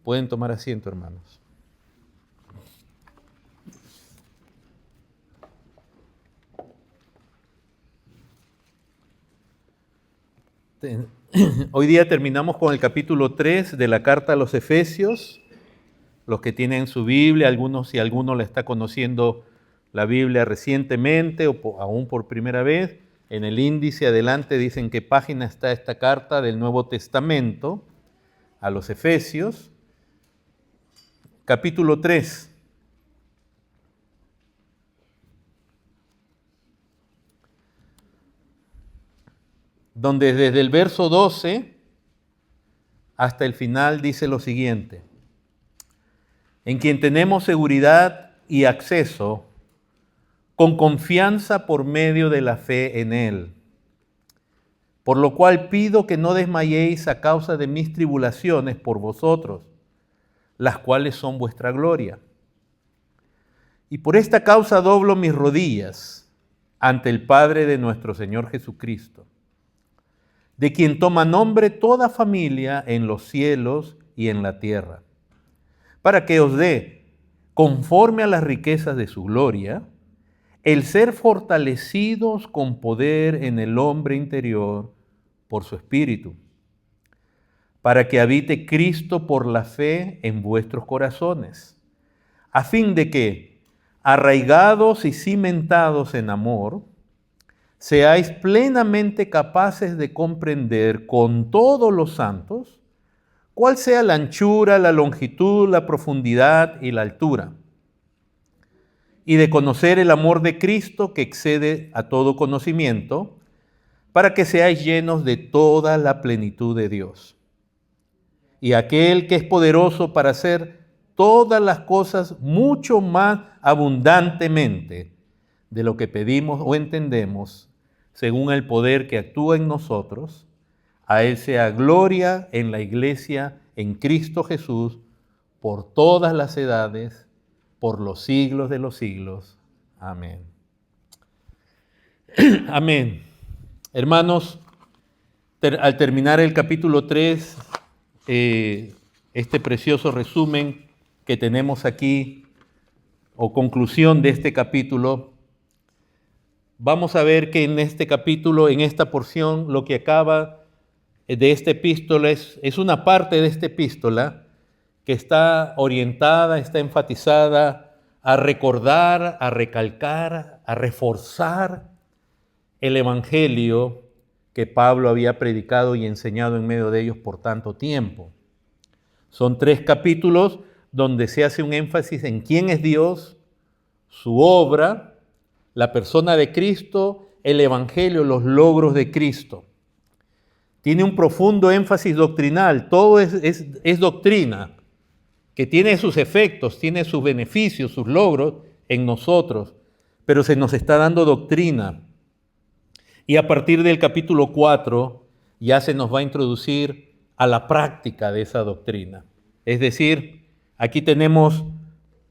Pueden tomar asiento, hermanos. Hoy día terminamos con el capítulo 3 de la carta a los Efesios. Los que tienen su Biblia, si alguno la está conociendo la Biblia recientemente o aún por primera vez, en el índice adelante dicen qué página está esta carta del Nuevo Testamento a los Efesios. Capítulo 3. Donde desde el verso 12 hasta el final dice lo siguiente: en quien tenemos seguridad y acceso con confianza por medio de la fe en Él. Por lo cual pido que no desmayéis a causa de mis tribulaciones por vosotros, las cuales son vuestra gloria. Y por esta causa doblo mis rodillas ante el Padre de nuestro Señor Jesucristo, de quien toma nombre toda familia en los cielos y en la tierra, para que os dé, conforme a las riquezas de su gloria, el ser fortalecidos con poder en el hombre interior por su Espíritu, para que habite Cristo por la fe en vuestros corazones, a fin de que, arraigados y cimentados en amor, seáis plenamente capaces de comprender con todos los santos cuál sea la anchura, la longitud, la profundidad y la altura, y de conocer el amor de Cristo que excede a todo conocimiento, para que seáis llenos de toda la plenitud de Dios. Y aquel que es poderoso para hacer todas las cosas mucho más abundantemente de lo que pedimos o entendemos, según el poder que actúa en nosotros, a Él sea gloria en la iglesia, en Cristo Jesús, por todas las edades, por los siglos de los siglos. Amén. Amén. Hermanos, al terminar el capítulo 3, este precioso resumen que tenemos aquí, o conclusión de este capítulo, vamos a ver que en este capítulo, en esta porción, lo que acaba de esta epístola es una parte de esta epístola que está orientada, está enfatizada a recordar, a recalcar, a reforzar el evangelio que Pablo había predicado y enseñado en medio de ellos por tanto tiempo. Son 3 capítulos donde se hace un énfasis en quién es Dios, su obra, la persona de Cristo, el evangelio, los logros de Cristo. Tiene un profundo énfasis doctrinal, todo es doctrina, que tiene sus efectos, tiene sus beneficios, sus logros en nosotros, pero se nos está dando doctrina. Y a partir del capítulo 4 ya se nos va a introducir a la práctica de esa doctrina. Es decir, aquí tenemos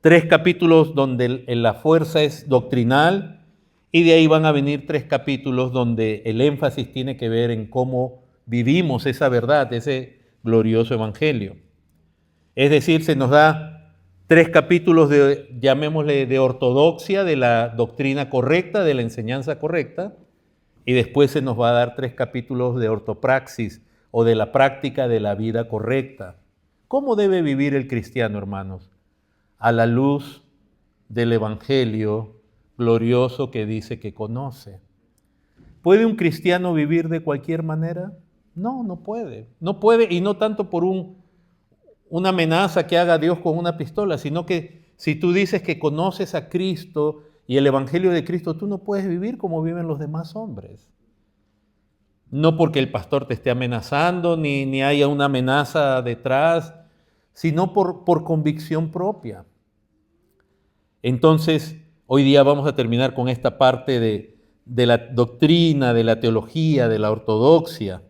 3 capítulos donde la fuerza es doctrinal y de ahí van a venir 3 capítulos donde el énfasis tiene que ver en cómo vivimos esa verdad, ese glorioso evangelio. Es decir, se nos da 3 capítulos llamémosle de ortodoxia, de la doctrina correcta, de la enseñanza correcta, y después se nos va a dar 3 capítulos de ortopraxis o de la práctica de la vida correcta. ¿Cómo debe vivir el cristiano, hermanos? A la luz del evangelio glorioso que dice que conoce. ¿Puede un cristiano vivir de cualquier manera? No, no puede. No puede, y no tanto por una amenaza que haga Dios con una pistola, sino que si tú dices que conoces a Cristo y el evangelio de Cristo, tú no puedes vivir como viven los demás hombres. No porque el pastor te esté amenazando, ni haya una amenaza detrás, sino por convicción propia. Entonces, hoy día vamos a terminar con esta parte de la doctrina, de la teología, de la ortodoxia,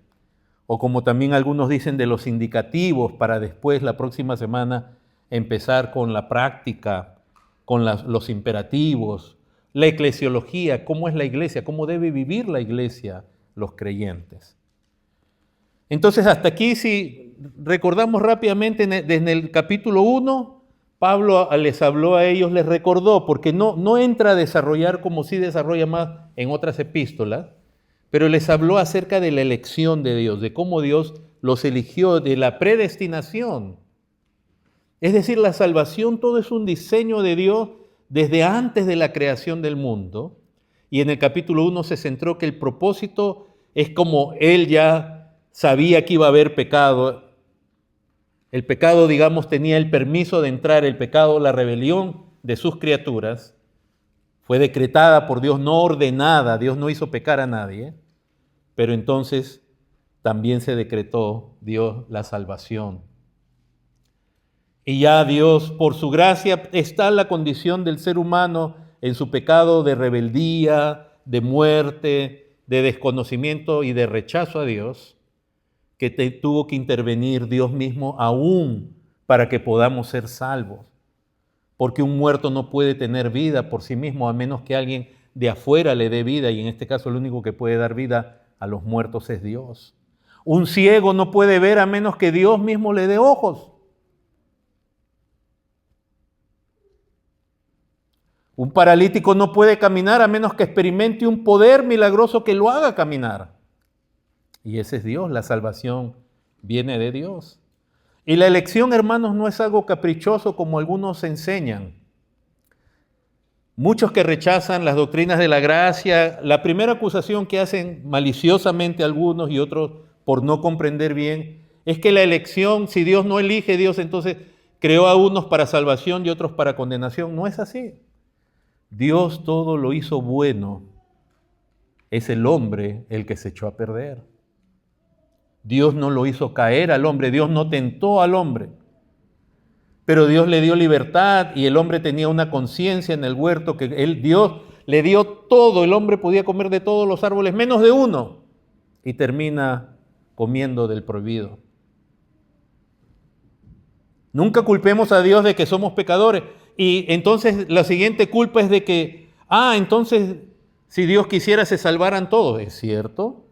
o como también algunos dicen, de los indicativos, para después, la próxima semana, empezar con la práctica, con los imperativos, la eclesiología, cómo es la iglesia, cómo debe vivir la iglesia, los creyentes. Entonces, hasta aquí, si recordamos rápidamente desde el capítulo 1, Pablo les habló a ellos, les recordó, porque no entra a desarrollar como sí desarrolla más en otras epístolas, pero les habló acerca de la elección de Dios, de cómo Dios los eligió, de la predestinación. Es decir, la salvación, todo es un diseño de Dios desde antes de la creación del mundo. Y en el capítulo 1 se centró que el propósito es como Él ya sabía que iba a haber pecado. El pecado, digamos, tenía el permiso de entrar, el pecado, la rebelión de sus criaturas, fue decretada por Dios, no ordenada, Dios no hizo pecar a nadie, pero entonces también se decretó Dios la salvación. Y ya Dios, por su gracia, está en la condición del ser humano en su pecado de rebeldía, de muerte, de desconocimiento y de rechazo a Dios, que tuvo que intervenir Dios mismo aún para que podamos ser salvos. Porque un muerto no puede tener vida por sí mismo, a menos que alguien de afuera le dé vida, y en este caso el único que puede dar vida a los muertos es Dios. Un ciego no puede ver a menos que Dios mismo le dé ojos. Un paralítico no puede caminar a menos que experimente un poder milagroso que lo haga caminar. Y ese es Dios, la salvación viene de Dios. Y la elección, hermanos, no es algo caprichoso como algunos enseñan. Muchos que rechazan las doctrinas de la gracia, la primera acusación que hacen maliciosamente algunos y otros por no comprender bien, es que la elección, si Dios no elige, Dios entonces creó a unos para salvación y otros para condenación. No es así. Dios todo lo hizo bueno. Es el hombre el que se echó a perder. Dios no lo hizo caer al hombre, Dios no tentó al hombre. Pero Dios le dio libertad y el hombre tenía una conciencia en el huerto que Dios le dio todo, el hombre podía comer de todos los árboles menos de uno y termina comiendo del prohibido. Nunca culpemos a Dios de que somos pecadores y entonces la siguiente culpa es de que, entonces si Dios quisiera se salvaran todos, ¿es cierto?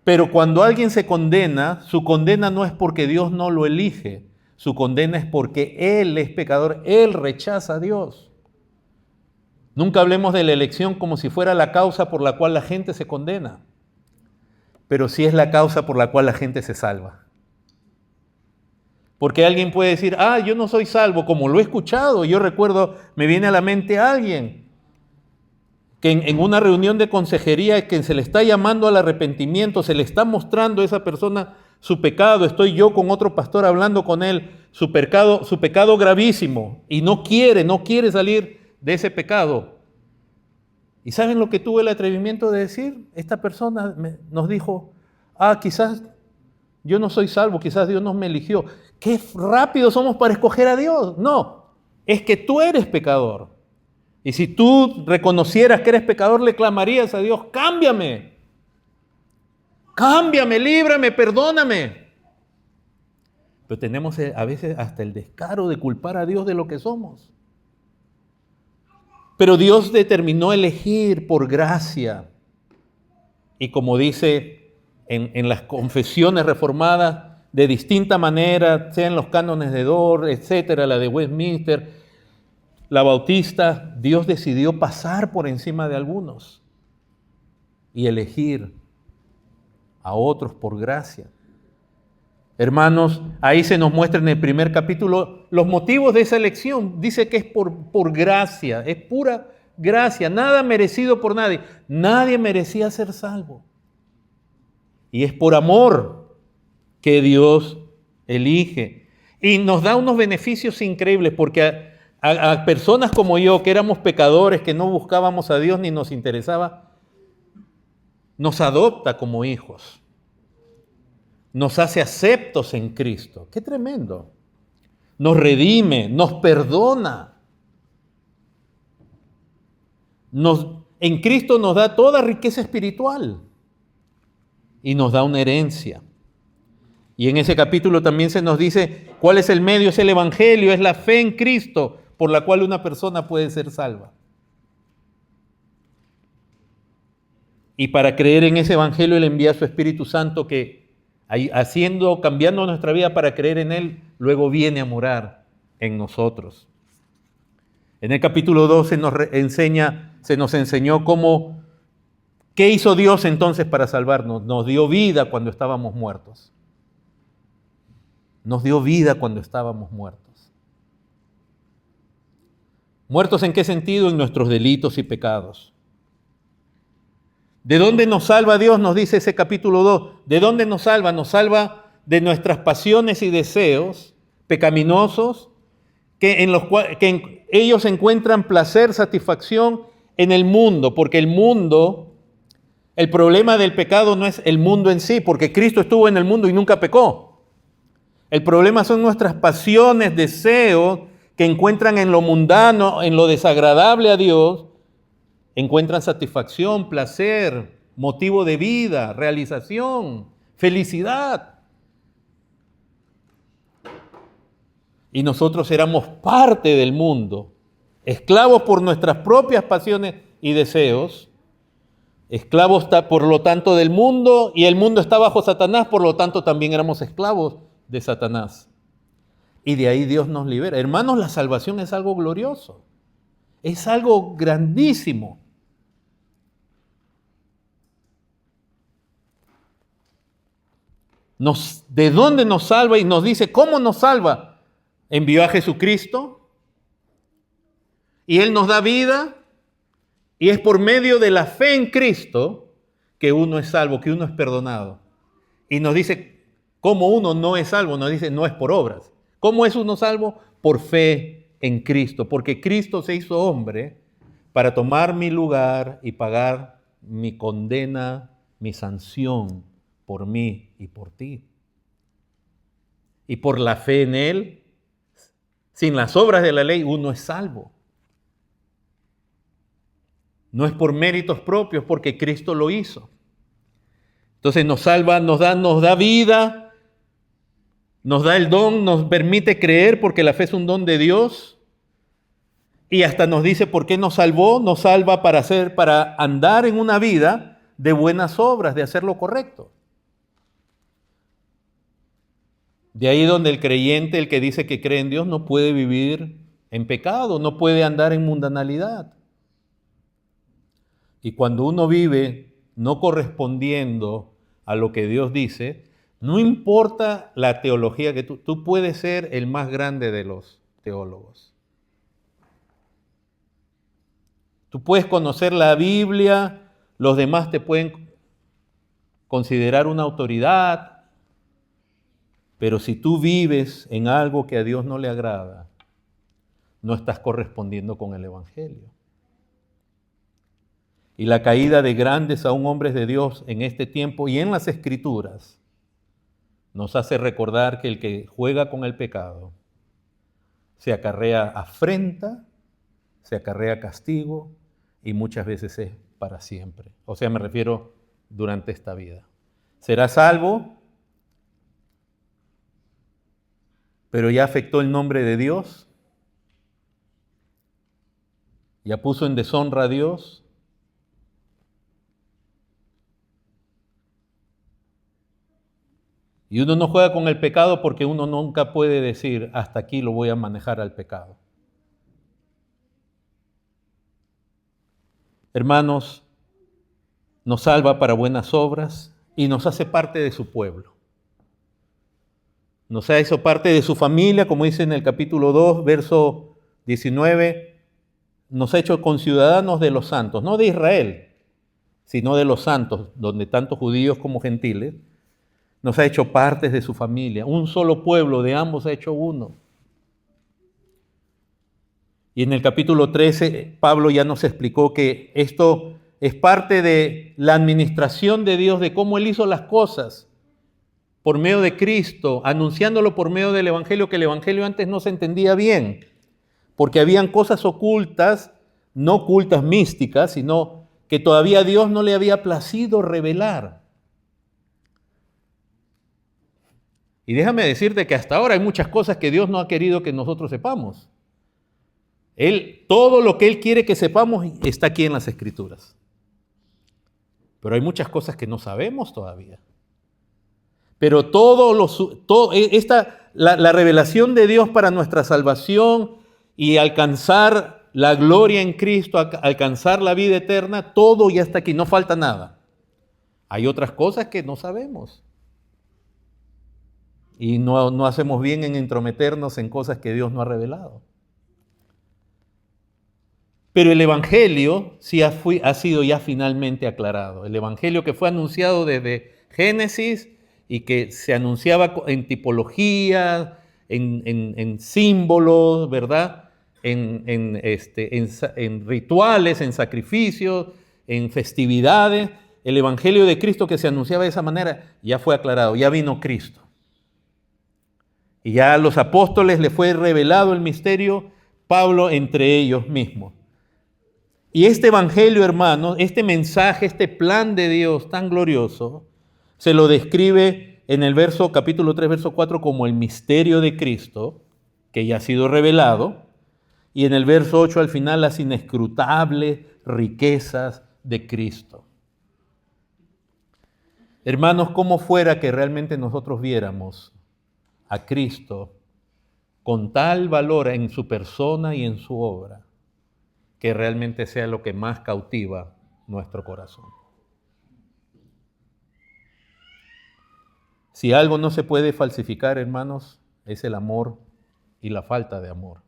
Pero cuando alguien se condena, su condena no es porque Dios no lo elige, su condena es porque él es pecador, él rechaza a Dios. Nunca hablemos de la elección como si fuera la causa por la cual la gente se condena, pero sí es la causa por la cual la gente se salva. Porque alguien puede decir, yo no soy salvo, como lo he escuchado. Yo recuerdo, me viene a la mente alguien que en una reunión de consejería que se le está llamando al arrepentimiento, se le está mostrando a esa persona su pecado, estoy yo con otro pastor hablando con él, su pecado gravísimo, y no quiere salir de ese pecado. ¿Y saben lo que tuve el atrevimiento de decir? Esta persona nos dijo, quizás yo no soy salvo, quizás Dios no me eligió. ¡Qué rápido somos para escoger a Dios! No, es que tú eres pecador. Y si tú reconocieras que eres pecador, le clamarías a Dios, cámbiame, líbrame, perdóname. Pero tenemos a veces hasta el descaro de culpar a Dios de lo que somos. Pero Dios determinó elegir por gracia. Y como dice en las confesiones reformadas, de distinta manera, sean los cánones de Dort, etcétera, la de Westminster, la bautista, Dios decidió pasar por encima de algunos y elegir a otros por gracia. Hermanos, ahí se nos muestra en el primer capítulo los motivos de esa elección. Dice que es por gracia, es pura gracia, nada merecido por nadie. Nadie merecía ser salvo. Y es por amor que Dios elige. Y nos da unos beneficios increíbles porque a personas como yo, que éramos pecadores, que no buscábamos a Dios ni nos interesaba, nos adopta como hijos. Nos hace aceptos en Cristo. ¡Qué tremendo! Nos redime, nos perdona. En Cristo nos da toda riqueza espiritual y nos da una herencia. Y en ese capítulo también se nos dice cuál es el medio, es el Evangelio, es la fe en Cristo por la cual una persona puede ser salva. Y para creer en ese Evangelio, Él envía a su Espíritu Santo que cambiando nuestra vida para creer en Él, luego viene a morar en nosotros. En el capítulo 2 se nos enseñó qué hizo Dios entonces para salvarnos. Nos dio vida cuando estábamos muertos. Nos dio vida cuando estábamos muertos. ¿Muertos en qué sentido? En nuestros delitos y pecados. ¿De dónde nos salva Dios? Nos dice ese capítulo 2. ¿De dónde nos salva? Nos salva de nuestras pasiones y deseos pecaminosos, que ellos encuentran placer, satisfacción en el mundo, porque el problema del pecado no es el mundo en sí, porque Cristo estuvo en el mundo y nunca pecó. El problema son nuestras pasiones, deseos, que encuentran en lo mundano, en lo desagradable a Dios, encuentran satisfacción, placer, motivo de vida, realización, felicidad. Y nosotros éramos parte del mundo, esclavos por nuestras propias pasiones y deseos, esclavos por lo tanto del mundo, y el mundo está bajo Satanás, por lo tanto también éramos esclavos de Satanás. Y de ahí Dios nos libera. Hermanos, la salvación es algo glorioso, es algo grandísimo. ¿De dónde nos salva? Y nos dice, ¿cómo nos salva? Envió a Jesucristo y Él nos da vida, y es por medio de la fe en Cristo que uno es salvo, que uno es perdonado. Y nos dice, ¿cómo uno no es salvo? Nos dice, no es por obras. ¿Cómo es uno salvo? Por fe en Cristo, porque Cristo se hizo hombre para tomar mi lugar y pagar mi condena, mi sanción por mí y por ti. Y por la fe en Él, sin las obras de la ley, uno es salvo. No es por méritos propios, porque Cristo lo hizo. Entonces nos salva, nos da vida, nos da el don, nos permite creer, porque la fe es un don de Dios. Y hasta nos dice por qué nos salvó. Nos salva para andar en una vida de buenas obras, de hacer lo correcto. De ahí donde el creyente, el que dice que cree en Dios, no puede vivir en pecado, no puede andar en mundanalidad. Y cuando uno vive no correspondiendo a lo que Dios dice, no importa la teología que tú puedes ser el más grande de los teólogos. Tú puedes conocer la Biblia, los demás te pueden considerar una autoridad, pero si tú vives en algo que a Dios no le agrada, no estás correspondiendo con el Evangelio. Y la caída de grandes aún hombres de Dios en este tiempo y en las Escrituras nos hace recordar que el que juega con el pecado se acarrea afrenta, se acarrea castigo y muchas veces es para siempre. O sea, me refiero durante esta vida. Será salvo, pero ya afectó el nombre de Dios, ya puso en deshonra a Dios. Y uno no juega con el pecado porque uno nunca puede decir, hasta aquí lo voy a manejar al pecado. Hermanos, nos salva para buenas obras y nos hace parte de su pueblo. Nos ha hecho parte de su familia, como dice en el capítulo 2, verso 19, nos ha hecho conciudadanos de los santos, no de Israel, sino de los santos, donde tanto judíos como gentiles, nos ha hecho partes de su familia. Un solo pueblo, de ambos ha hecho uno. Y en el capítulo 13, Pablo ya nos explicó que esto es parte de la administración de Dios, de cómo Él hizo las cosas por medio de Cristo, anunciándolo por medio del Evangelio, que el Evangelio antes no se entendía bien, porque habían cosas ocultas, no ocultas místicas, sino que todavía a Dios no le había placido revelar. Y déjame decirte que hasta ahora hay muchas cosas que Dios no ha querido que nosotros sepamos. Todo lo que Él quiere que sepamos está aquí en las Escrituras. Pero hay muchas cosas que no sabemos todavía. Pero la revelación de Dios para nuestra salvación y alcanzar la gloria en Cristo, alcanzar la vida eterna, todo ya está aquí, no falta nada. Hay otras cosas que no sabemos. Y no hacemos bien en entrometernos en cosas que Dios no ha revelado. Pero el Evangelio sí ha sido ya finalmente aclarado. El Evangelio que fue anunciado desde Génesis y que se anunciaba en tipología, en símbolos, ¿verdad? En rituales, en sacrificios, en festividades. El Evangelio de Cristo que se anunciaba de esa manera ya fue aclarado, ya vino Cristo. Y ya a los apóstoles les fue revelado el misterio, Pablo entre ellos mismos. Y este evangelio, hermanos, este mensaje, este plan de Dios tan glorioso, se lo describe en el capítulo 3, verso 4, como el misterio de Cristo, que ya ha sido revelado, y en el verso 8 al final las inescrutables riquezas de Cristo. Hermanos, ¿cómo fuera que realmente nosotros viéramos a Cristo con tal valor en su persona y en su obra, que realmente sea lo que más cautiva nuestro corazón? Si algo no se puede falsificar, hermanos, es el amor y la falta de amor.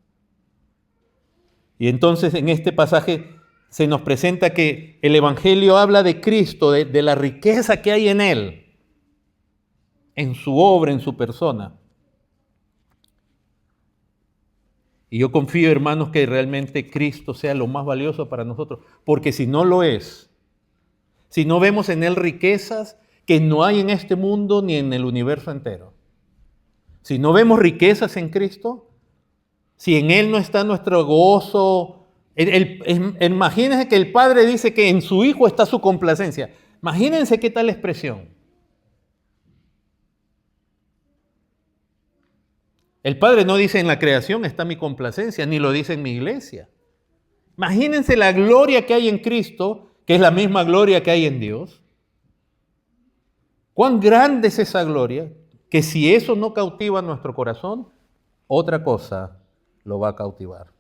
Y entonces en este pasaje se nos presenta que el Evangelio habla de Cristo, de la riqueza que hay en Él, en su obra, en su persona. Y yo confío, hermanos, que realmente Cristo sea lo más valioso para nosotros, porque si no lo es, si no vemos en Él riquezas que no hay en este mundo ni en el universo entero, si no vemos riquezas en Cristo, si en Él no está nuestro gozo, imagínense que el Padre dice que en su Hijo está su complacencia. Imagínense qué tal expresión. El Padre no dice en la creación está mi complacencia, ni lo dice en mi iglesia. Imagínense la gloria que hay en Cristo, que es la misma gloria que hay en Dios. Cuán grande es esa gloria, que si eso no cautiva nuestro corazón, otra cosa lo va a cautivar.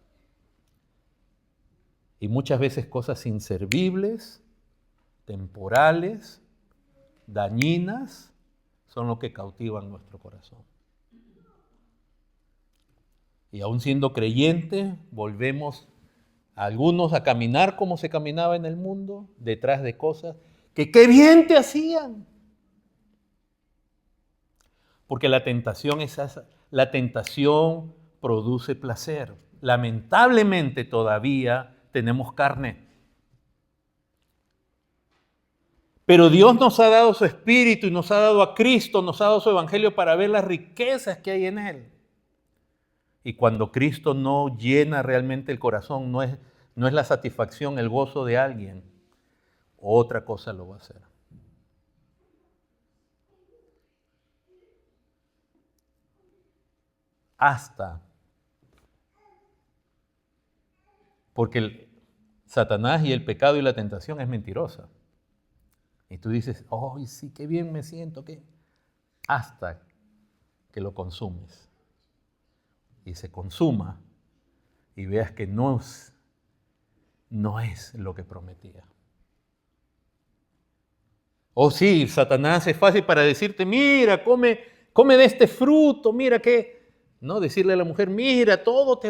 Y muchas veces cosas inservibles, temporales, dañinas, son lo que cautivan nuestro corazón. Y aún siendo creyentes, volvemos algunos a caminar como se caminaba en el mundo, detrás de cosas que qué bien te hacían. Porque la tentación es esa, la tentación produce placer. Lamentablemente todavía tenemos carne. Pero Dios nos ha dado su Espíritu y nos ha dado a Cristo, nos ha dado su Evangelio para ver las riquezas que hay en Él. Y cuando Cristo no llena realmente el corazón, no es la satisfacción, el gozo de alguien, otra cosa lo va a hacer. Porque Satanás y el pecado y la tentación es mentirosa. Y tú dices, ¡ay, sí, qué bien me siento! ¿Qué? Hasta que lo consumes. Y se consuma y veas que no es lo que prometía. Oh sí, Satanás es fácil para decirte, mira, come de este fruto, mira que, no decirle a la mujer, mira, todo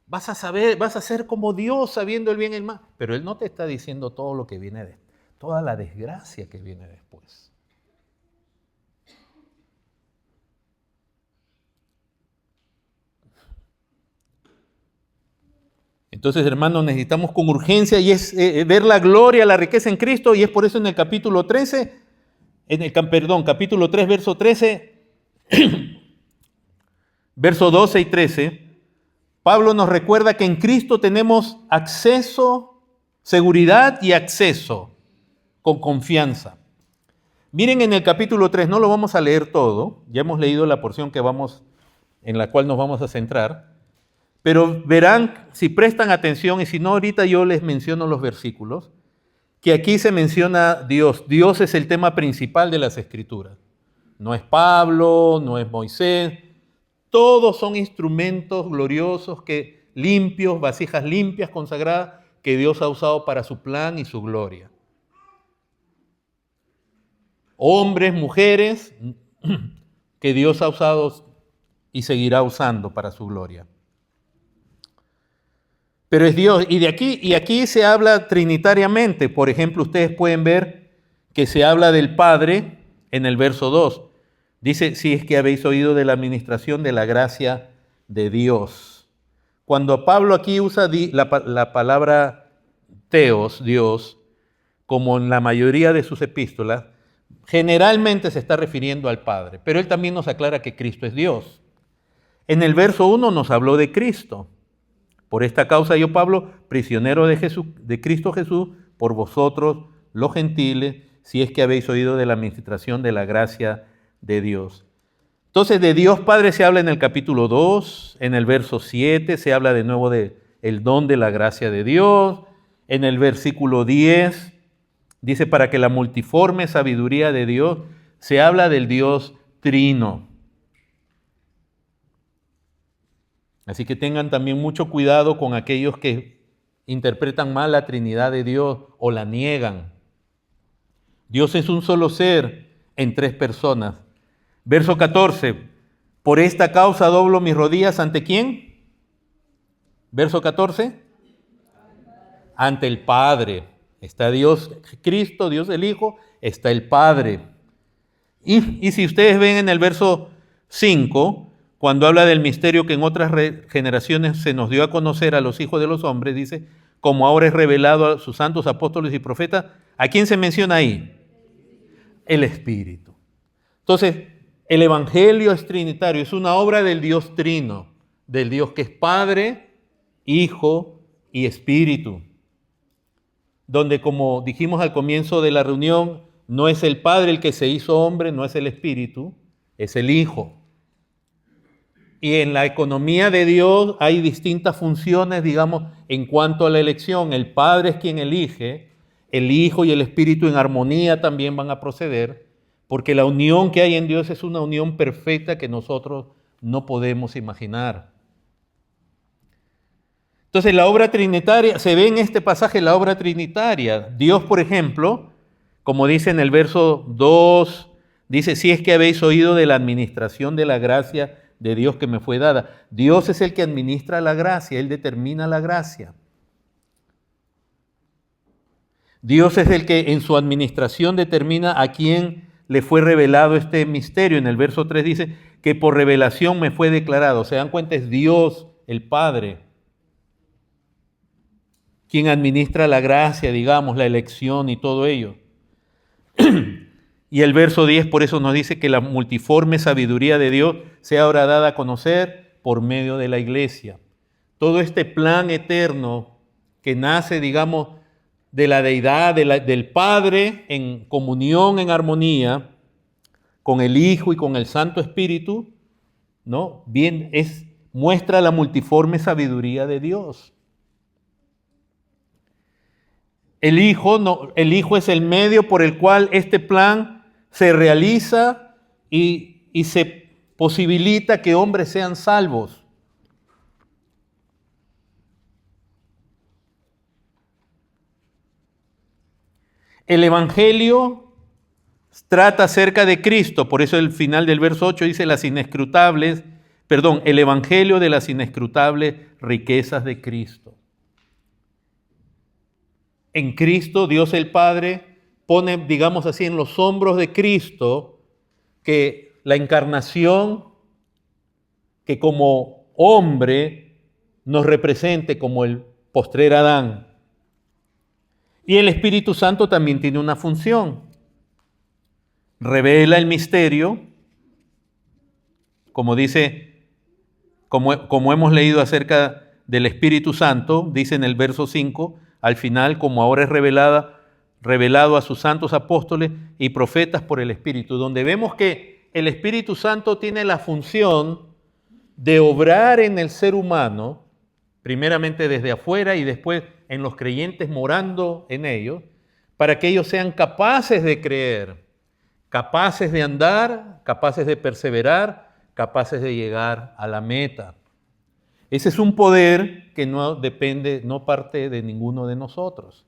vas a saber, vas a ser como Dios sabiendo el bien y el mal. Pero Él no te está diciendo todo lo que viene toda la desgracia que viene después. Entonces, hermanos, necesitamos con urgencia y es ver la gloria, la riqueza en Cristo, y es por eso en el capítulo 13, capítulo 3, verso 13, verso 12 y 13, Pablo nos recuerda que en Cristo tenemos acceso, seguridad y acceso con confianza. Miren en el capítulo 3, no lo vamos a leer todo, ya hemos leído la porción en la cual nos vamos a centrar. Pero verán, si prestan atención, y si no, ahorita yo les menciono los versículos, que aquí se menciona Dios. Dios es el tema principal de las Escrituras. No es Pablo, no es Moisés. Todos son instrumentos gloriosos, limpios, vasijas limpias, consagradas, que Dios ha usado para su plan y su gloria. Hombres, mujeres, que Dios ha usado y seguirá usando para su gloria. Pero es Dios, y aquí se habla trinitariamente. Por ejemplo, ustedes pueden ver que se habla del Padre en el verso 2. Dice, si es que habéis oído de la administración de la gracia de Dios. Cuando Pablo aquí usa la palabra Theos, Dios, como en la mayoría de sus epístolas, generalmente se está refiriendo al Padre, pero él también nos aclara que Cristo es Dios. En el verso 1 nos habló de Cristo. Por esta causa yo, Pablo, prisionero de Cristo Jesús, por vosotros, los gentiles, si es que habéis oído de la administración de la gracia de Dios. Entonces, de Dios Padre se habla en el capítulo 2, en el verso 7 se habla de nuevo del don de la gracia de Dios, en el versículo 10 dice, para que la multiforme sabiduría de Dios, se habla del Dios trino. Así que tengan también mucho cuidado con aquellos que interpretan mal la Trinidad de Dios o la niegan. Dios es un solo ser en tres personas. Verso 14, por esta causa doblo mis rodillas, ¿ante quién? Verso 14, ante el Padre. Está Dios Cristo, Dios el Hijo, está el Padre. Y si ustedes ven en el verso 5, cuando habla del misterio que en otras generaciones se nos dio a conocer a los hijos de los hombres, dice, como ahora es revelado a sus santos apóstoles y profetas, ¿a quién se menciona ahí? El Espíritu. Entonces, el Evangelio es trinitario, es una obra del Dios trino, del Dios que es Padre, Hijo y Espíritu. Donde, como dijimos al comienzo de la reunión, no es el Padre el que se hizo hombre, no es el Espíritu, es el Hijo. Y en la economía de Dios hay distintas funciones, digamos, en cuanto a la elección. El Padre es quien elige, el Hijo y el Espíritu en armonía también van a proceder, porque la unión que hay en Dios es una unión perfecta que nosotros no podemos imaginar. Entonces la obra trinitaria, se ve en este pasaje la obra trinitaria. Dios, por ejemplo, como dice en el verso 2, dice, si es que habéis oído de la administración de la gracia de Dios que me fue dada. Dios es el que administra la gracia, Él determina la gracia. Dios es el que en su administración determina a quién le fue revelado este misterio. En el verso 3 dice que por revelación me fue declarado. ¿Se dan cuenta? Es Dios, el Padre, quien administra la gracia, digamos, la elección y todo ello. Y el verso 10 por eso nos dice que la multiforme sabiduría de Dios sea ahora dada a conocer por medio de la iglesia. Todo este plan eterno que nace, digamos, de la deidad, del Padre en comunión, en armonía, con el Hijo y con el Santo Espíritu, ¿no? Bien, muestra la multiforme sabiduría de Dios. El Hijo es el medio por el cual este plan se realiza y se posibilita que hombres sean salvos. El Evangelio trata acerca de Cristo, por eso el final del verso 8 dice el Evangelio de las inescrutables riquezas de Cristo. En Cristo, Dios el Padre pone, digamos así, en los hombros de Cristo que la encarnación, que como hombre nos represente como el postrer Adán. Y el Espíritu Santo también tiene una función. Revela el misterio, como dice, como hemos leído acerca del Espíritu Santo, dice en el verso 5, al final, como ahora es revelado a sus santos apóstoles y profetas por el Espíritu, donde vemos que el Espíritu Santo tiene la función de obrar en el ser humano, primeramente desde afuera y después en los creyentes morando en ellos, para que ellos sean capaces de creer capaces de andar, capaces de perseverar, capaces de llegar a la meta. Ese es un poder que no depende, no parte de ninguno de nosotros.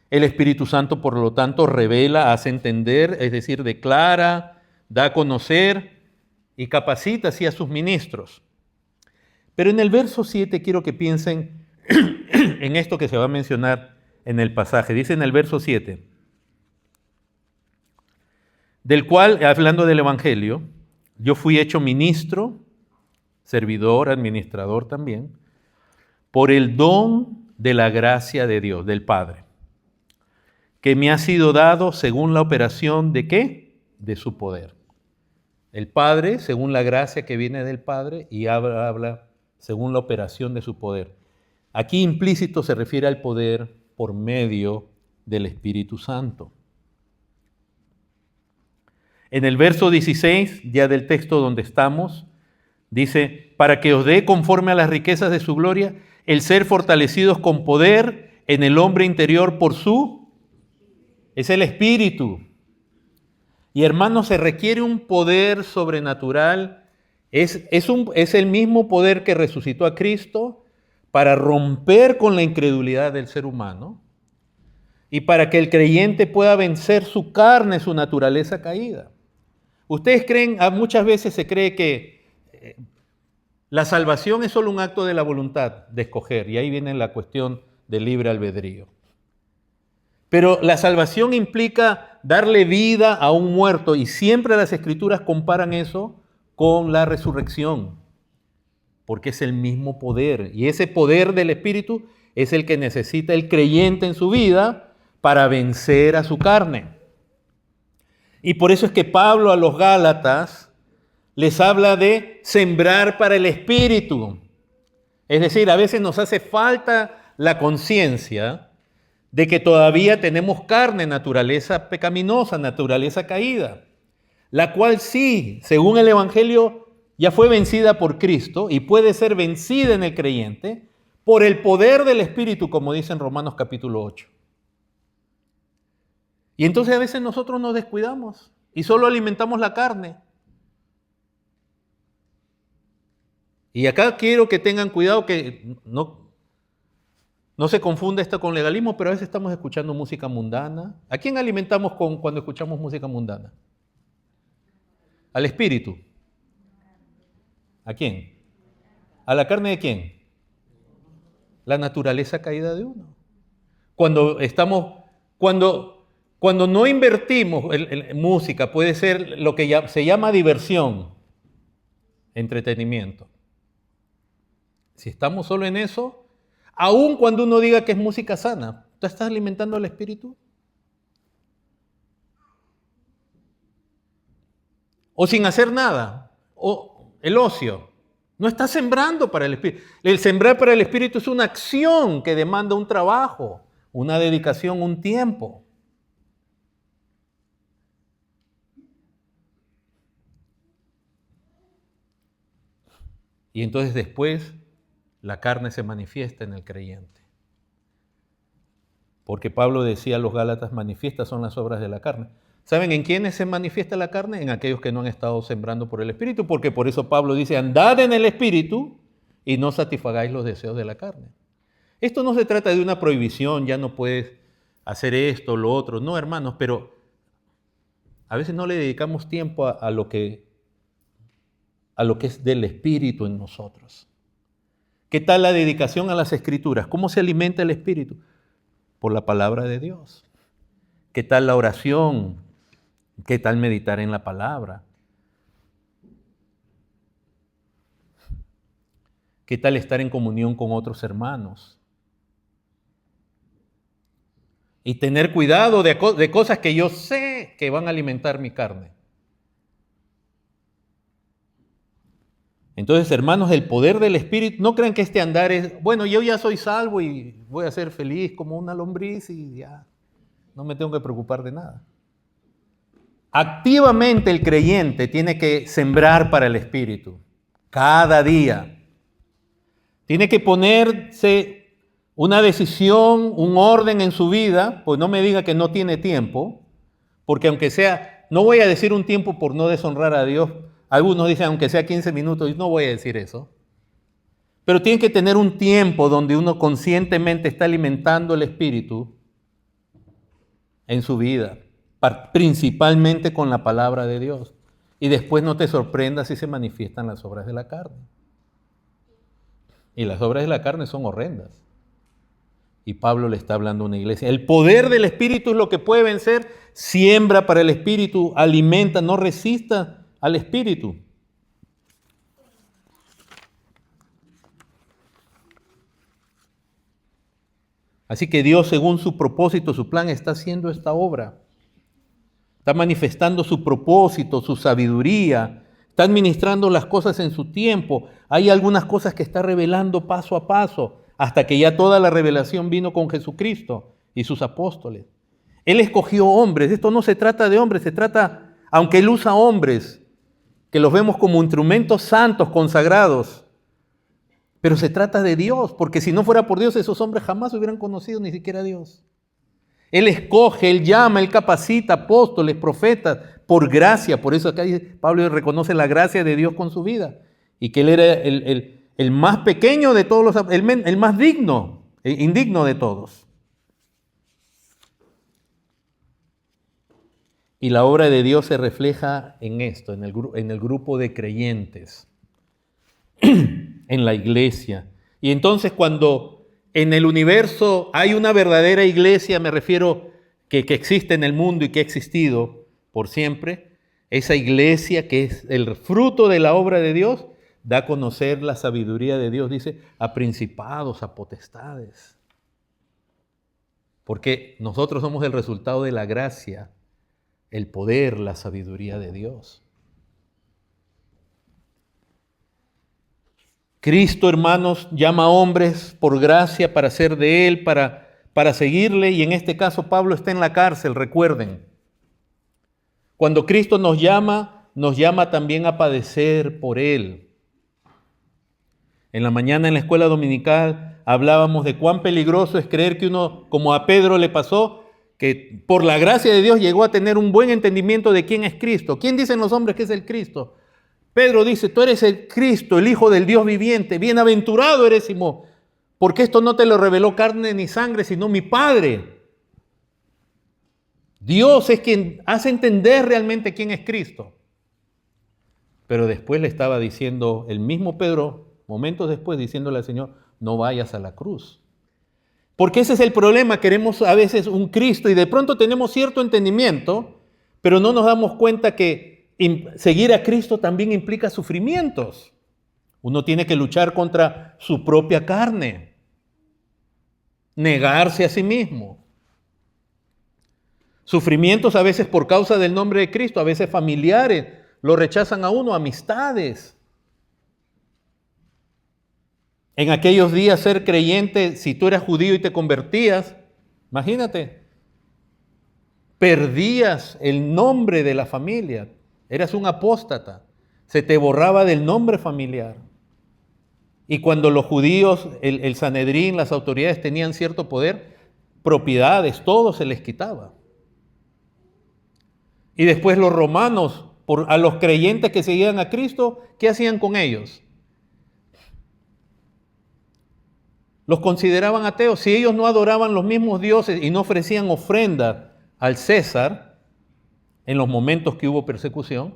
El Espíritu Santo, por lo tanto, revela, hace entender, es decir, declara, da a conocer y capacita así a sus ministros. Pero en el verso 7 quiero que piensen en esto que se va a mencionar en el pasaje. Dice en el verso 7, del cual, hablando del Evangelio, yo fui hecho ministro, servidor, administrador también, por el don de la gracia de Dios, del Padre, que me ha sido dado según la operación de ¿qué? De su poder. El Padre, según la gracia que viene del Padre, y habla según la operación de su poder. Aquí implícito se refiere al poder por medio del Espíritu Santo. En el verso 16, ya del texto donde estamos, dice, para que os dé conforme a las riquezas de su gloria, el ser fortalecidos con poder en el hombre interior por su, es el Espíritu. Y hermanos, se requiere un poder sobrenatural, es el mismo poder que resucitó a Cristo para romper con la incredulidad del ser humano y para que el creyente pueda vencer su carne, su naturaleza caída. Ustedes creen, muchas veces se cree que la salvación es solo un acto de la voluntad de escoger, y ahí viene la cuestión del libre albedrío. Pero la salvación implica darle vida a un muerto, y siempre las Escrituras comparan eso con la resurrección, porque es el mismo poder, y ese poder del Espíritu es el que necesita el creyente en su vida para vencer a su carne. Y por eso es que Pablo a los Gálatas les habla de sembrar para el Espíritu. Es decir, a veces nos hace falta la conciencia de que todavía tenemos carne, naturaleza pecaminosa, naturaleza caída, la cual sí, según el Evangelio, ya fue vencida por Cristo y puede ser vencida en el creyente por el poder del Espíritu, como dice en Romanos capítulo 8. Y entonces a veces nosotros nos descuidamos y solo alimentamos la carne. Y acá quiero que tengan cuidado que no se confunda esto con legalismo, pero a veces estamos escuchando música mundana. ¿A quién alimentamos cuando escuchamos música mundana? Al espíritu. ¿A quién? ¿A la carne de quién? La naturaleza caída de uno. Cuando no invertimos en música, puede ser lo que se llama diversión, entretenimiento. Si estamos solo en eso, aun cuando uno diga que es música sana, ¿tú estás alimentando al espíritu? O sin hacer nada, o el ocio. No estás sembrando para el espíritu. El sembrar para el espíritu es una acción que demanda un trabajo, una dedicación, un tiempo. Y entonces después la carne se manifiesta en el creyente. Porque Pablo decía a los Gálatas, manifiestas son las obras de la carne. ¿Saben en quiénes se manifiesta la carne? En aquellos que no han estado sembrando por el Espíritu, porque por eso Pablo dice, andad en el Espíritu y no satisfagáis los deseos de la carne. Esto no se trata de una prohibición, ya no puedes hacer esto, lo otro. No, hermanos, pero a veces no le dedicamos tiempo a lo que es del Espíritu en nosotros. ¿Qué tal la dedicación a las Escrituras? ¿Cómo se alimenta el Espíritu? Por la palabra de Dios. ¿Qué tal la oración? ¿Qué tal meditar en la palabra? ¿Qué tal estar en comunión con otros hermanos? Y tener cuidado de cosas que yo sé que van a alimentar mi carne. Entonces, hermanos, el poder del Espíritu, no crean que este andar es, bueno, yo ya soy salvo y voy a ser feliz como una lombriz y ya, no me tengo que preocupar de nada. Activamente el creyente tiene que sembrar para el Espíritu, cada día. Tiene que ponerse una decisión, un orden en su vida, pues no me diga que no tiene tiempo, porque aunque sea no voy a decir un tiempo por no deshonrar a Dios. Algunos dicen, aunque sea 15 minutos, y no voy a decir eso. Pero tiene que tener un tiempo donde uno conscientemente está alimentando el Espíritu en su vida, principalmente con la palabra de Dios. Y después no te sorprendas si se manifiestan las obras de la carne. Y las obras de la carne son horrendas. Y Pablo le está hablando a una iglesia. El poder del Espíritu es lo que puede vencer. Siembra para el Espíritu, alimenta, no resista al Espíritu. Así que Dios, según su propósito, su plan, está haciendo esta obra. Está manifestando su propósito, su sabiduría. Está administrando las cosas en su tiempo. Hay algunas cosas que está revelando paso a paso, hasta que ya toda la revelación vino con Jesucristo y sus apóstoles. Él escogió hombres. Esto no se trata de hombres, se trata, aunque Él usa hombres, que los vemos como instrumentos santos, consagrados, pero se trata de Dios, porque si no fuera por Dios, esos hombres jamás hubieran conocido ni siquiera a Dios. Él escoge, Él llama, Él capacita apóstoles, profetas, por gracia. Por eso acá Pablo reconoce la gracia de Dios con su vida. Y que Él era el más pequeño de todos los, el más digno, indigno de todos. Y la obra de Dios se refleja en esto, en el grupo de creyentes, en la iglesia. Y entonces cuando en el universo hay una verdadera iglesia, me refiero que existe en el mundo y que ha existido por siempre, esa iglesia que es el fruto de la obra de Dios, da a conocer la sabiduría de Dios, dice, a principados, a potestades. Porque nosotros somos el resultado de la gracia, el poder, la sabiduría de Dios. Cristo, hermanos, llama a hombres por gracia para ser de Él, para seguirle, y en este caso Pablo está en la cárcel, recuerden. Cuando Cristo nos llama también a padecer por Él. En la mañana en la escuela dominical hablábamos de cuán peligroso es creer que uno, como a Pedro le pasó, que por la gracia de Dios llegó a tener un buen entendimiento de quién es Cristo. ¿Quién dicen los hombres que es el Cristo? Pedro dice, tú eres el Cristo, el Hijo del Dios viviente. Bienaventurado eres, Simón, porque esto no te lo reveló carne ni sangre, sino mi Padre. Dios es quien hace entender realmente quién es Cristo. Pero después le estaba diciendo, el mismo Pedro, momentos después, diciéndole al Señor, no vayas a la cruz. Porque ese es el problema, queremos a veces un Cristo y de pronto tenemos cierto entendimiento, pero no nos damos cuenta que seguir a Cristo también implica sufrimientos. Uno tiene que luchar contra su propia carne, negarse a sí mismo. Sufrimientos a veces por causa del nombre de Cristo, a veces familiares, lo rechazan a uno, amistades. En aquellos días ser creyente, si tú eras judío y te convertías, imagínate, perdías el nombre de la familia, eras un apóstata, se te borraba del nombre familiar. Y cuando los judíos, el Sanedrín, las autoridades tenían cierto poder, propiedades, todo se les quitaba. Y después los romanos, a los creyentes que seguían a Cristo, ¿qué hacían con ellos? Los consideraban ateos. Si ellos no adoraban los mismos dioses y no ofrecían ofrenda al César, en los momentos que hubo persecución,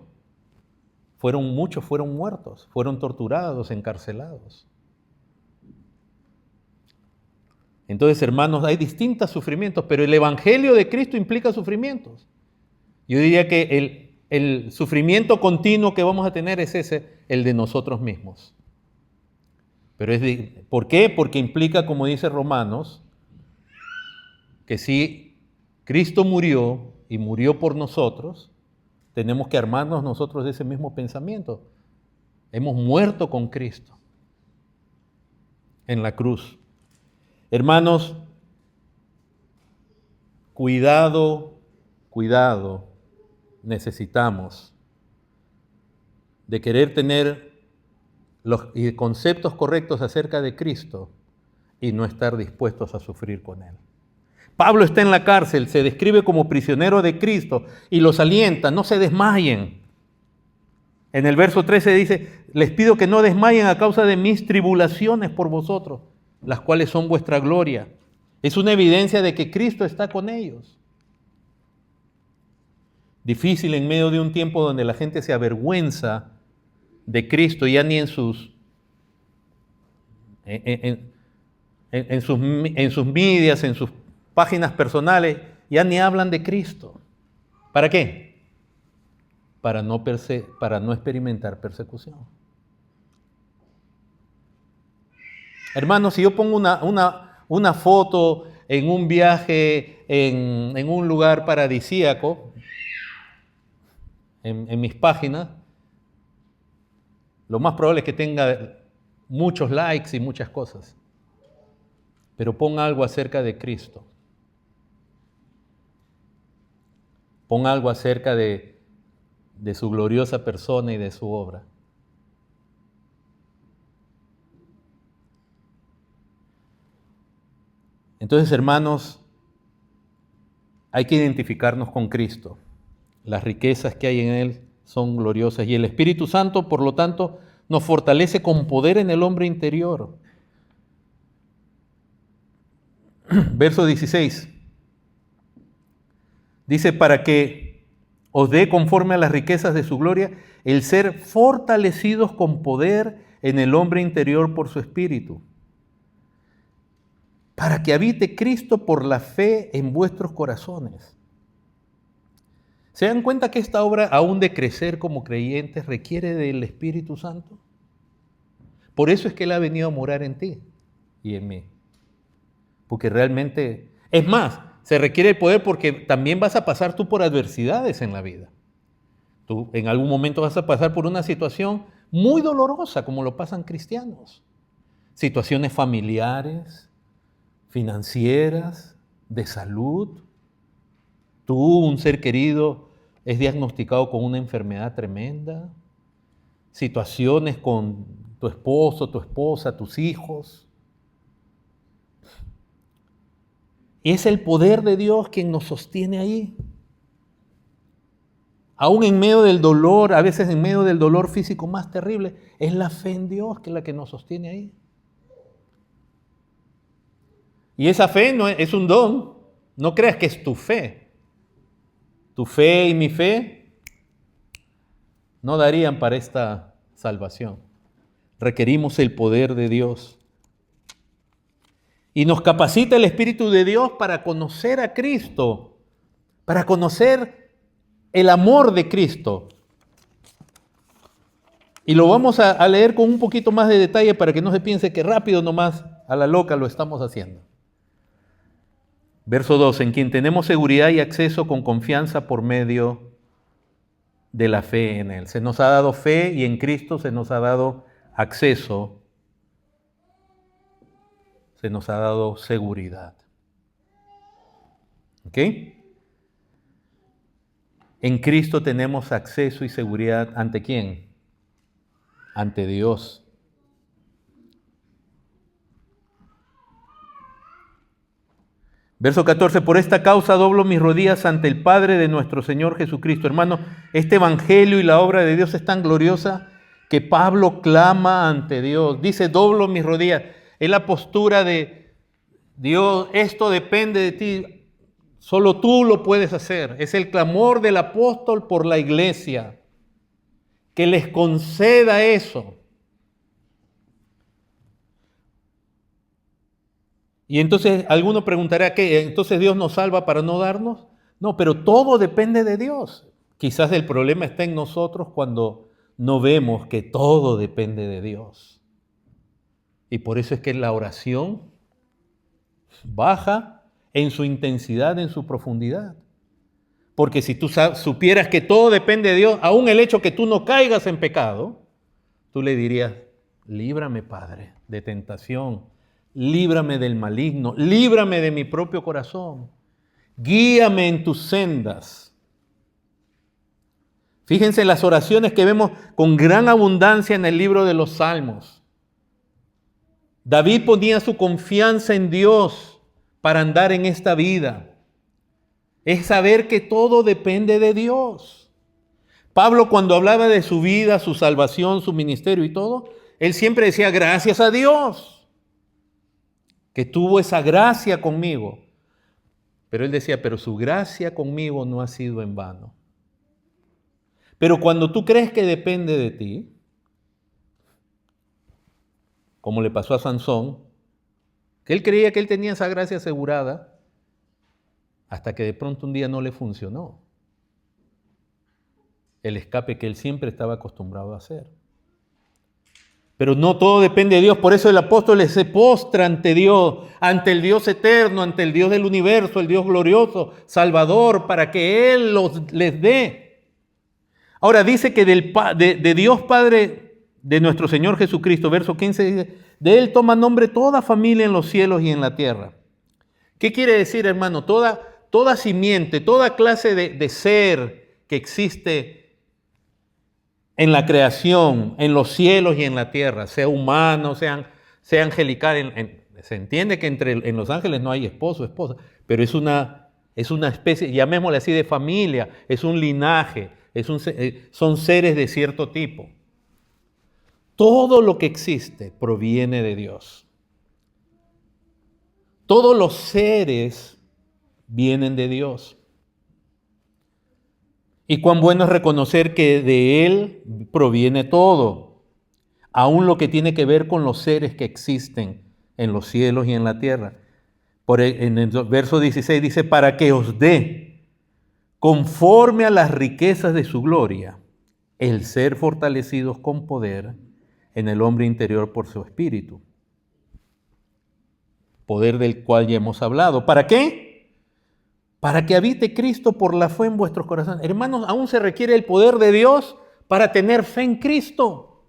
muchos fueron muertos, fueron torturados, encarcelados. Entonces, hermanos, hay distintos sufrimientos, pero el Evangelio de Cristo implica sufrimientos. Yo diría que el sufrimiento continuo que vamos a tener es ese, el de nosotros mismos. Pero ¿por qué? Porque implica, como dice Romanos, que si Cristo murió y murió por nosotros, tenemos que armarnos nosotros de ese mismo pensamiento. Hemos muerto con Cristo en la cruz. Hermanos, cuidado, necesitamos de querer tener los conceptos correctos acerca de Cristo y no estar dispuestos a sufrir con Él. Pablo está en la cárcel, se describe como prisionero de Cristo y los alienta, no se desmayen. En el verso 13 dice, les pido que no desmayen a causa de mis tribulaciones por vosotros, las cuales son vuestra gloria. Es una evidencia de que Cristo está con ellos. Difícil en medio de un tiempo donde la gente se avergüenza de Cristo, ya ni en sus medias, en sus páginas personales, ya ni hablan de Cristo. ¿Para qué? Para no experimentar persecución. Hermanos, si yo pongo una foto en un viaje en un lugar paradisíaco, en mis páginas, lo más probable es que tenga muchos likes y muchas cosas. Pero ponga algo acerca de Cristo. Ponga algo acerca de su gloriosa persona y de su obra. Entonces, hermanos, hay que identificarnos con Cristo. Las riquezas que hay en Él son gloriosas y el Espíritu Santo, por lo tanto, nos fortalece con poder en el hombre interior. Verso 16. Dice, para que os dé conforme a las riquezas de su gloria, el ser fortalecidos con poder en el hombre interior por su Espíritu, para que habite Cristo por la fe en vuestros corazones. ¿Se dan cuenta que esta obra, aún de crecer como creyentes, requiere del Espíritu Santo? Por eso es que Él ha venido a morar en ti y en mí. Porque realmente, es más, se requiere el poder porque también vas a pasar tú por adversidades en la vida. Tú en algún momento vas a pasar por una situación muy dolorosa, como lo pasan cristianos. Situaciones familiares, financieras, de salud. Tú, un ser querido, es diagnosticado con una enfermedad tremenda. Situaciones con tu esposo, tu esposa, tus hijos. Y es el poder de Dios quien nos sostiene ahí. Aún en medio del dolor, a veces en medio del dolor físico más terrible, es la fe en Dios que es la que nos sostiene ahí. Y esa fe no es un don. No creas que es tu fe. Tu fe y mi fe no darían para esta salvación. Requerimos el poder de Dios. Y nos capacita el Espíritu de Dios para conocer a Cristo, para conocer el amor de Cristo. Y lo vamos a leer con un poquito más de detalle para que no se piense que rápido nomás a la loca lo estamos haciendo. Verso 2, en quien tenemos seguridad y acceso con confianza por medio de la fe en Él. Se nos ha dado fe y en Cristo se nos ha dado acceso, se nos ha dado seguridad. ¿Ok? En Cristo tenemos acceso y seguridad ¿ante quién? Ante Dios. Verso 14, por esta causa doblo mis rodillas ante el Padre de nuestro Señor Jesucristo. Hermano, este evangelio y la obra de Dios es tan gloriosa que Pablo clama ante Dios. Dice, doblo mis rodillas. Es la postura de Dios, esto depende de ti. Solo tú lo puedes hacer. Es el clamor del apóstol por la iglesia. Que les conceda eso. Y entonces alguno preguntará, ¿qué? ¿Entonces Dios nos salva para no darnos? No, pero todo depende de Dios. Quizás el problema está en nosotros cuando no vemos que todo depende de Dios. Y por eso es que la oración baja en su intensidad, en su profundidad. Porque si tú supieras que todo depende de Dios, aún el hecho que tú no caigas en pecado, tú le dirías, líbrame, Padre, de tentación. Líbrame del maligno, líbrame de mi propio corazón, guíame en tus sendas. Fíjense en las oraciones que vemos con gran abundancia en el libro de los Salmos. David ponía su confianza en Dios para andar en esta vida. Es saber que todo depende de Dios. Pablo, cuando hablaba de su vida, su salvación, su ministerio y todo, él siempre decía gracias a Dios, que tuvo esa gracia conmigo. Pero él decía, pero su gracia conmigo no ha sido en vano. Pero cuando tú crees que depende de ti, como le pasó a Sansón, que él creía que él tenía esa gracia asegurada, hasta que de pronto un día no le funcionó el escape que él siempre estaba acostumbrado a hacer. Pero no todo depende de Dios, por eso el apóstol se postra ante Dios, ante el Dios eterno, ante el Dios del universo, el Dios glorioso, Salvador, para que Él les dé. Ahora dice que de Dios Padre, de nuestro Señor Jesucristo, verso 15, dice, de Él toma nombre toda familia en los cielos y en la tierra. ¿Qué quiere decir, hermano? Toda simiente, toda clase de ser que existe en la creación, en los cielos y en la tierra, sea humano, sea angelical. Se entiende que en los ángeles no hay esposo, esposa, pero es una especie, llamémosle así, de familia, es un linaje, son seres de cierto tipo. Todo lo que existe proviene de Dios. Todos los seres vienen de Dios. Y cuán bueno es reconocer que de Él proviene todo, aún lo que tiene que ver con los seres que existen en los cielos y en la tierra. En el verso 16 dice, para que os dé, conforme a las riquezas de su gloria, el ser fortalecidos con poder en el hombre interior por su espíritu. Poder del cual ya hemos hablado. ¿Para qué? Para que habite Cristo por la fe en vuestros corazones. Hermanos, aún se requiere el poder de Dios para tener fe en Cristo.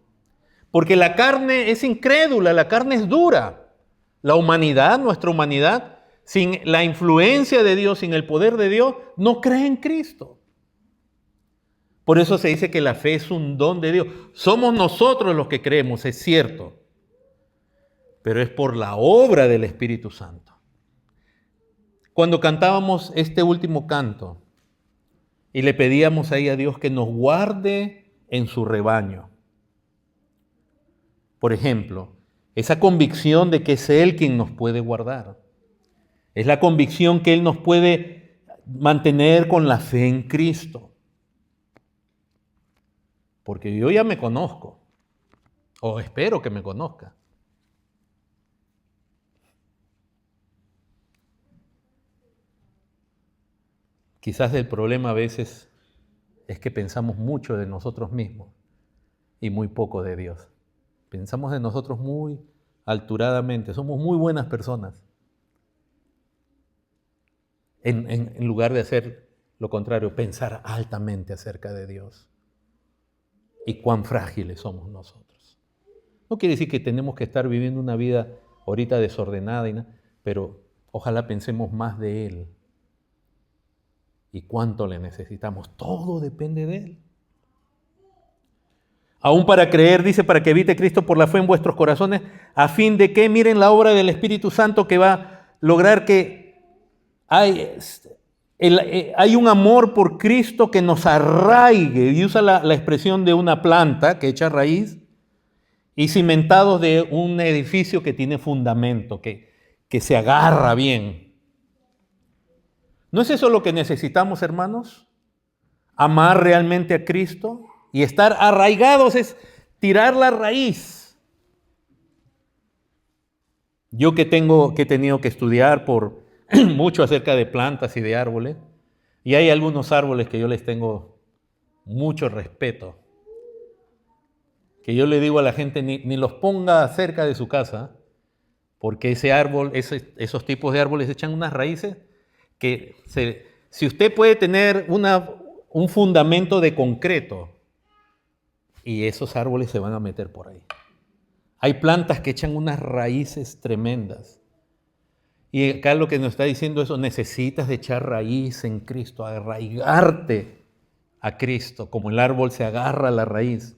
Porque la carne es incrédula, la carne es dura. La humanidad, nuestra humanidad, sin la influencia de Dios, sin el poder de Dios, no cree en Cristo. Por eso se dice que la fe es un don de Dios. Somos nosotros los que creemos, es cierto. Pero es por la obra del Espíritu Santo. Cuando cantábamos este último canto y le pedíamos ahí a Dios que nos guarde en su rebaño. Por ejemplo, esa convicción de que es Él quien nos puede guardar. Es la convicción que Él nos puede mantener con la fe en Cristo. Porque yo ya me conozco, o espero que me conozca. Quizás el problema a veces es que pensamos mucho de nosotros mismos y muy poco de Dios. Pensamos de nosotros muy alturadamente, somos muy buenas personas, en lugar de hacer lo contrario, pensar altamente acerca de Dios y cuán frágiles somos nosotros. No quiere decir que tenemos que estar viviendo una vida ahorita desordenada, pero ojalá pensemos más de Él. ¿Y cuánto le necesitamos? Todo depende de Él. Aún para creer, dice, para que habite Cristo por la fe en vuestros corazones, a fin de que miren la obra del Espíritu Santo que va a lograr que hay un amor por Cristo que nos arraigue, y usa la expresión de una planta que echa raíz, y cimentados de un edificio que tiene fundamento, que se agarra bien. ¿No es eso lo que necesitamos, hermanos? Amar realmente a Cristo y estar arraigados es tirar la raíz. Yo que he tenido que estudiar por mucho acerca de plantas y de árboles, y hay algunos árboles que yo les tengo mucho respeto, que yo le digo a la gente ni los ponga cerca de su casa, porque ese árbol, esos tipos de árboles echan unas raíces que si usted puede tener un fundamento de concreto, y esos árboles se van a meter por ahí. Hay plantas que echan unas raíces tremendas. Y acá lo que nos está diciendo eso, necesitas de echar raíz en Cristo, arraigarte a Cristo, como el árbol se agarra a la raíz.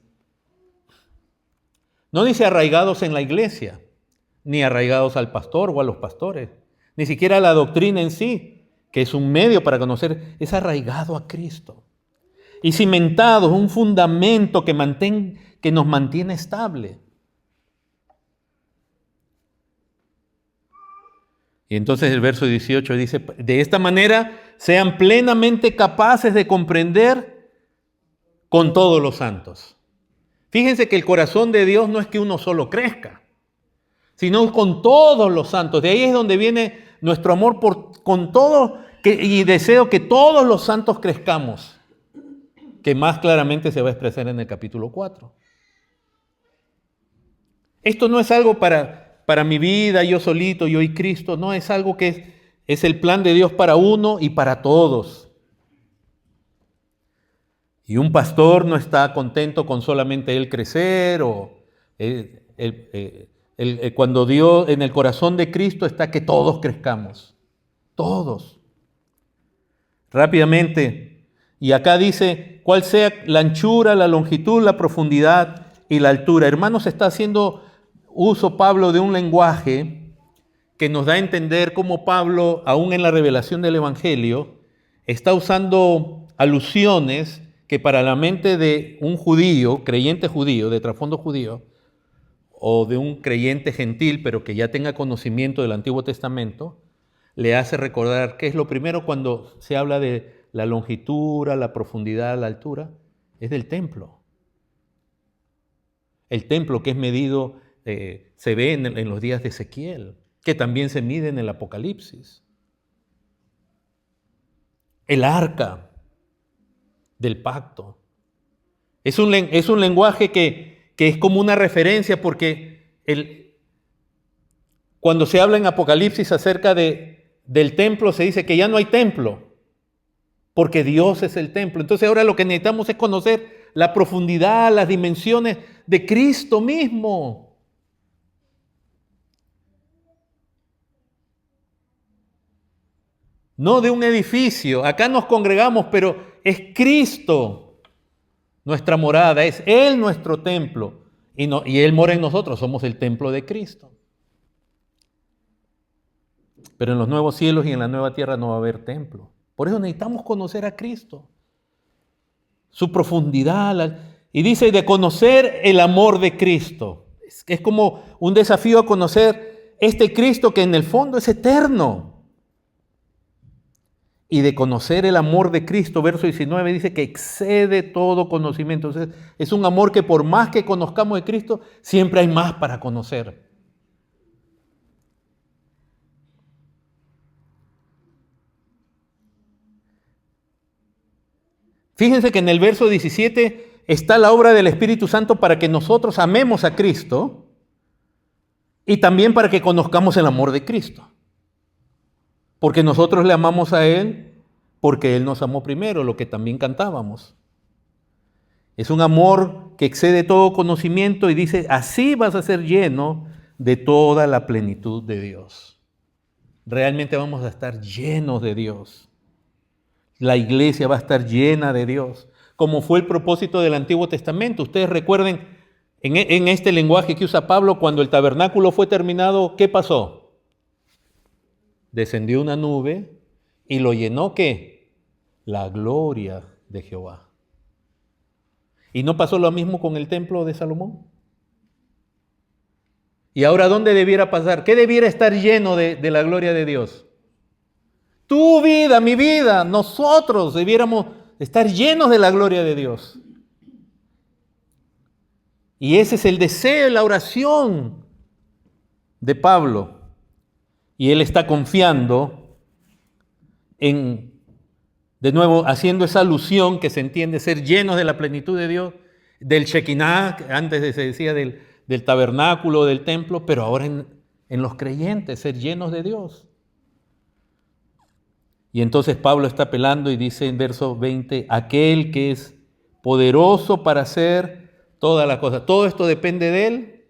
No dice arraigados en la iglesia, ni arraigados al pastor o a los pastores. Ni siquiera la doctrina en sí, que es un medio para conocer, es arraigado a Cristo. Y cimentado, es un fundamento que nos mantiene estable. Y entonces el verso 18 dice, de esta manera sean plenamente capaces de comprender con todos los santos. Fíjense que el corazón de Dios no es que uno solo crezca, sino con todos los santos. De ahí es donde viene nuestro amor con todos, y deseo que todos los santos crezcamos, que más claramente se va a expresar en el capítulo 4. Esto no es algo para mi vida, yo solito, yo y Cristo, no, es algo que es el plan de Dios para uno y para todos. Y un pastor no está contento con solamente él crecer, cuando Dios en el corazón de Cristo está que todos crezcamos, todos. Rápidamente, y acá dice, cuál sea la anchura, la longitud, la profundidad y la altura. Hermanos, está haciendo uso Pablo de un lenguaje que nos da a entender cómo Pablo, aún en la revelación del Evangelio, está usando alusiones que para la mente de un judío, creyente judío, de trasfondo judío, o de un creyente gentil, pero que ya tenga conocimiento del Antiguo Testamento, le hace recordar qué es lo primero cuando se habla de la longitud, la profundidad, la altura, es del templo. El templo que es medido, se ve en los días de Ezequiel, que también se mide en el Apocalipsis. El arca del pacto. Es un lenguaje que es como una referencia porque cuando se habla en Apocalipsis acerca del templo, se dice que ya no hay templo, porque Dios es el templo. Entonces ahora lo que necesitamos es conocer la profundidad, las dimensiones de Cristo mismo. No de un edificio. Acá nos congregamos, pero es Cristo nuestra morada, es Él nuestro templo. Y Él mora en nosotros, somos el templo de Cristo. Pero en los nuevos cielos y en la nueva tierra no va a haber templo. Por eso necesitamos conocer a Cristo, su profundidad. Y dice de conocer el amor de Cristo. Es como un desafío a conocer este Cristo que en el fondo es eterno. Y de conocer el amor de Cristo, verso 19, dice que excede todo conocimiento. Entonces, es un amor que por más que conozcamos de Cristo, siempre hay más para conocer. Fíjense que en el verso 17 está la obra del Espíritu Santo para que nosotros amemos a Cristo y también para que conozcamos el amor de Cristo. Porque nosotros le amamos a Él porque Él nos amó primero, lo que también cantábamos. Es un amor que excede todo conocimiento y dice, así vas a ser lleno de toda la plenitud de Dios. Realmente vamos a estar llenos de Dios. La iglesia va a estar llena de Dios, como fue el propósito del Antiguo Testamento. Ustedes recuerden, en este lenguaje que usa Pablo, cuando el tabernáculo fue terminado, ¿qué pasó? Descendió una nube y lo llenó, ¿qué? La gloria de Jehová. ¿Y no pasó lo mismo con el templo de Salomón? ¿Y ahora dónde debiera pasar? ¿Qué debiera estar lleno de la gloria de Dios? Tu vida, mi vida, nosotros debiéramos estar llenos de la gloria de Dios. Y ese es el deseo, la oración de Pablo. Y él está confiando de nuevo, haciendo esa alusión que se entiende, ser llenos de la plenitud de Dios, del Shekinah, antes se decía del tabernáculo, del templo, pero ahora en los creyentes, ser llenos de Dios. Y entonces Pablo está apelando y dice en verso 20, aquel que es poderoso para hacer todas las cosas. Todo esto depende de Él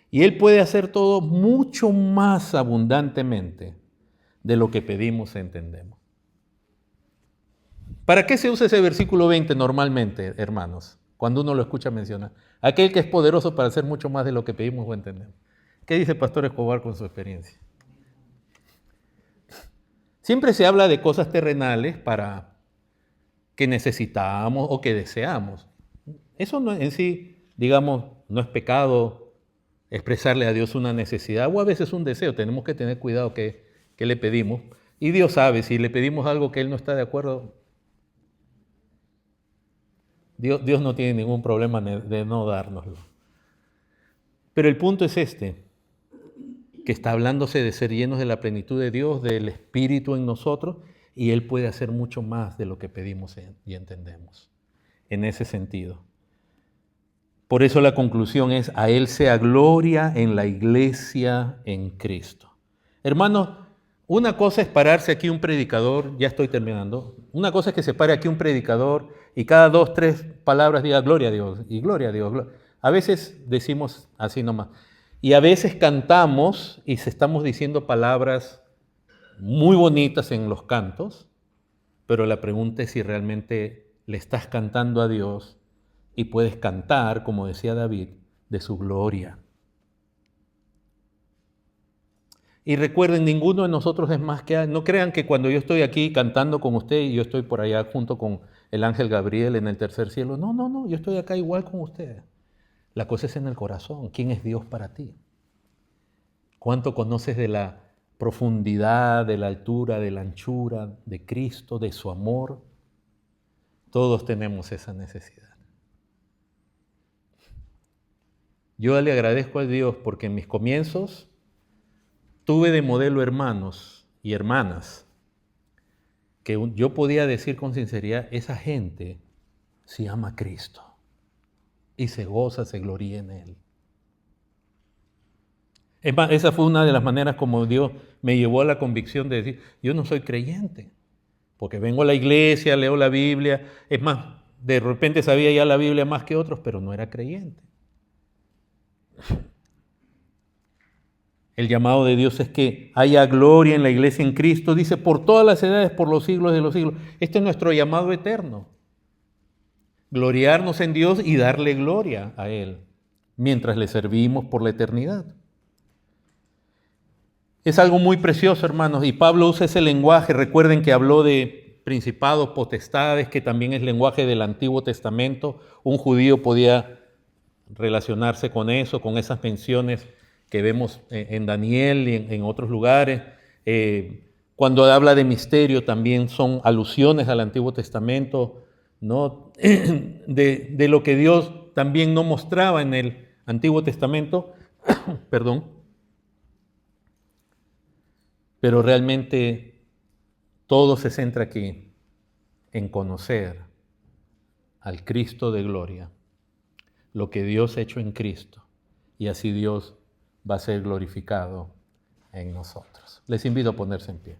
y Él puede hacer todo mucho más abundantemente de lo que pedimos e entendemos. ¿Para qué se usa ese versículo 20 normalmente, hermanos? Cuando uno lo escucha mencionar. Aquel que es poderoso para hacer mucho más de lo que pedimos o entendemos. ¿Qué dice Pastor Escobar con su experiencia? Siempre se habla de cosas terrenales para que necesitamos o que deseamos. Eso no, en sí, digamos, no es pecado expresarle a Dios una necesidad o a veces un deseo. Tenemos que tener cuidado que le pedimos. Y Dios sabe, si le pedimos algo que Él no está de acuerdo, Dios no tiene ningún problema de no dárnoslo. Pero el punto es este, que está hablándose de ser llenos de la plenitud de Dios, del Espíritu en nosotros, y Él puede hacer mucho más de lo que pedimos y entendemos, en ese sentido. Por eso la conclusión es, a Él sea gloria en la iglesia en Cristo. Hermanos, una cosa es pararse aquí un predicador, ya estoy terminando, una cosa es que se pare aquí un predicador y cada 2, 3 palabras diga gloria a Dios y gloria a Dios. A veces decimos así nomás. Y a veces cantamos y se estamos diciendo palabras muy bonitas en los cantos, pero la pregunta es si realmente le estás cantando a Dios y puedes cantar, como decía David, de su gloria. Y recuerden, ninguno de nosotros es más que... No crean que cuando yo estoy aquí cantando con usted y yo estoy por allá junto con el ángel Gabriel en el tercer cielo. No, yo estoy acá igual con usted. La cosa es en el corazón. ¿Quién es Dios para ti? ¿Cuánto conoces de la profundidad, de la altura, de la anchura de Cristo, de su amor? Todos tenemos esa necesidad. Yo le agradezco a Dios porque en mis comienzos tuve de modelo hermanos y hermanas que yo podía decir con sinceridad, esa gente sí ama a Cristo y se goza, se gloria en Él. Es más, esa fue una de las maneras como Dios me llevó a la convicción de decir, yo no soy creyente, porque vengo a la iglesia, leo la Biblia, es más, de repente sabía ya la Biblia más que otros, pero no era creyente. El llamado de Dios es que haya gloria en la iglesia en Cristo, dice, por todas las edades, por los siglos de los siglos. Este es nuestro llamado eterno. Gloriarnos en Dios y darle gloria a Él, mientras le servimos por la eternidad. Es algo muy precioso, hermanos, y Pablo usa ese lenguaje. Recuerden que habló de principados, potestades, que también es lenguaje del Antiguo Testamento. Un judío podía relacionarse con eso, con esas menciones que vemos en Daniel y en otros lugares. Cuando habla de misterio también son alusiones al Antiguo Testamento, ¿no? de lo que Dios también no mostraba en el Antiguo Testamento, perdón. Pero realmente todo se centra aquí en conocer al Cristo de gloria, lo que Dios ha hecho en Cristo, y así Dios va a ser glorificado en nosotros. Les invito a ponerse en pie.